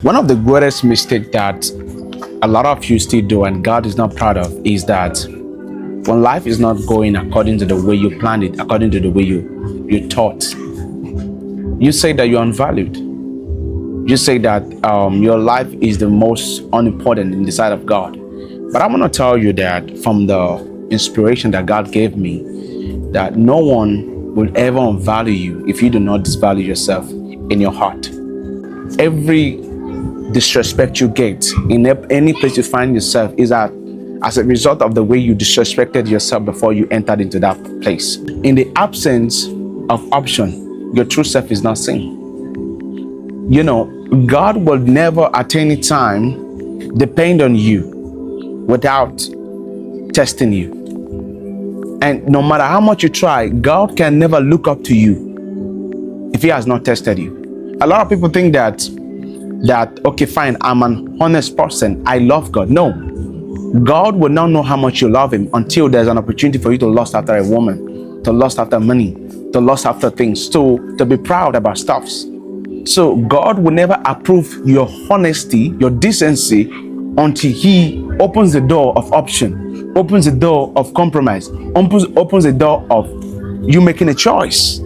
One of the greatest mistakes that a lot of you still do and God is not proud of is that when life is not going according to the way you planned it, according to the way you thought, you say that you're unvalued. You say that your life is the most unimportant in the sight of God. But I want to tell you that from the inspiration that God gave me, that no one will ever unvalue you if you do not disvalue yourself in your heart. Every disrespect you get in any place you find yourself is as a result of the way you disrespected yourself before you entered into that place. In the absence of option, your true self is not seen. You know, God will never at any time depend on you without testing you. And no matter how much you try, God can never look up to you if He has not tested you. A lot of people think that okay, fine, I'm an honest person, I love God. No, God will not know how much you love Him until there's an opportunity for you to lust after a woman, to lust after money, to lust after things, to be proud about stuffs. So God will never approve your honesty, your decency, until He opens the door of option, opens the door of compromise, opens the door of you making a choice.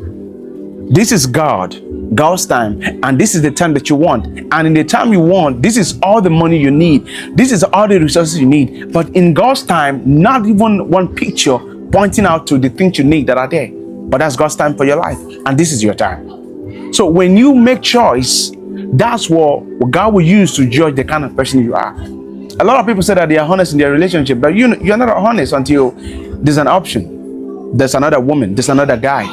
This is God's time, and this is the time that you want. And in the time you want, this is all the money you need. This is all the resources you need. But in God's time, not even one picture pointing out to the things you need that are there. But that's God's time for your life, and this is your time. So when you make choice, that's what God will use to judge the kind of person you are. A lot of people say that they are honest in their relationship, but you're not honest until there's an option. There's another woman, there's another guy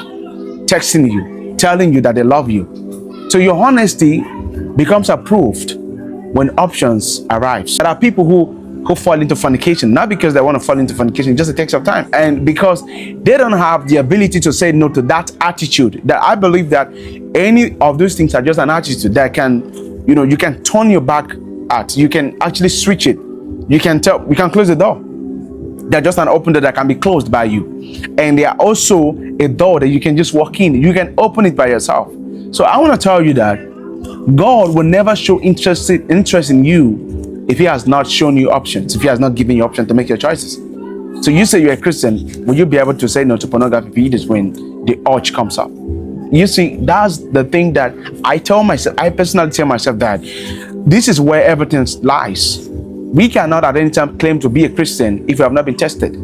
texting you, telling you that they love you. So your honesty becomes approved when options arrive. There are people who fall into fornication, not because they want to fall into fornication, just it takes some time. And because they don't have the ability to say no to that attitude, that I believe that any of those things are just an attitude that can, you can turn your back at. You can actually switch it. You can close the door. They're just an open door that can be closed by you. And they are also a door that you can just walk in. You can open it by yourself. So I want to tell you that God will never show interest in you if He has not shown you options, if He has not given you options to make your choices. So you say you're a Christian, will you be able to say no to pornography when the urge comes up? You see, that's the thing that I personally tell myself that this is where everything lies. We cannot at any time claim to be a Christian if you have not been tested.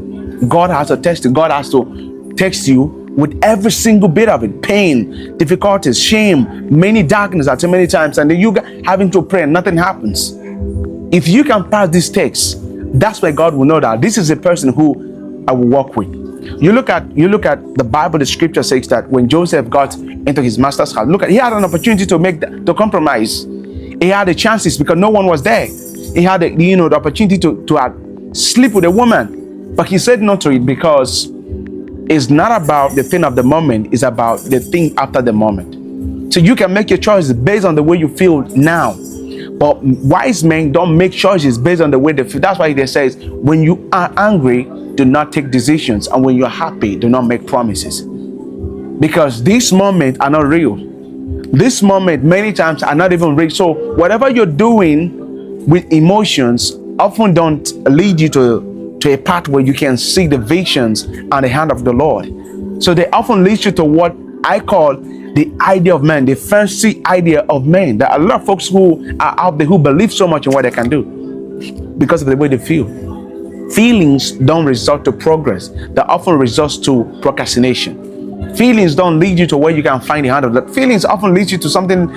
God has to test you. God has to test you with every single bit of it. Pain, difficulties, shame, many darkness at so many times, and then you having to pray and nothing happens. If you can pass this test, that's where God will know that this is a person who I will walk with. You look at the Bible. The scripture says that when Joseph got into his master's house, he had an opportunity to compromise. He had the chances because no one was there. He had the opportunity to sleep with a woman, but he said no to it because it's not about the thing of the moment, it's about the thing after the moment. So you can make your choices based on the way you feel now. But wise men don't make choices based on the way they feel. That's why they says, when you are angry, do not take decisions. And when you're happy, do not make promises. Because these moments are not real. This moment many times are not even real. So whatever you're doing with emotions often don't lead you to a path where you can see the visions and the hand of the Lord. So they often lead you to what I call the idea of man, the fancy idea of man. There are a lot of folks who are out there who believe so much in what they can do because of the way they feel. Feelings don't result to progress. They often result to procrastination. Feelings don't lead you to where you can find the hand of God. Feelings often lead you to something,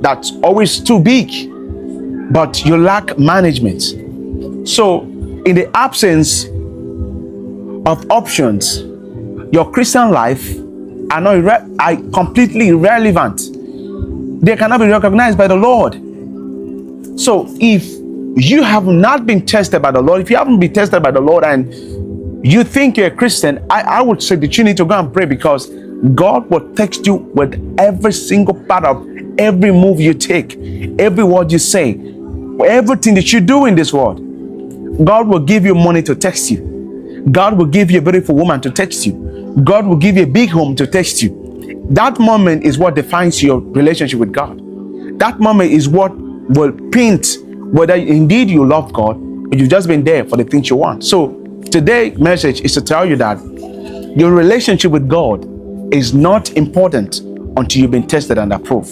that's always too big, but you lack management. So in the absence of options, your Christian life are completely irrelevant. They cannot be recognized by the Lord. So if you have not been tested by the Lord, if you haven't been tested by the Lord and you think you're a Christian, I would say that you need to go and pray, because God will text you with every single part of every move you take, every word you say, everything that you do in this world. God will give you money to text you. God will give you a beautiful woman to text you. God will give you a big home to text you. That moment is what defines your relationship with God. That moment is what will paint whether indeed you love God or you've just been there for the things you want. So today's message is to tell you that your relationship with God is not important until you've been tested and approved.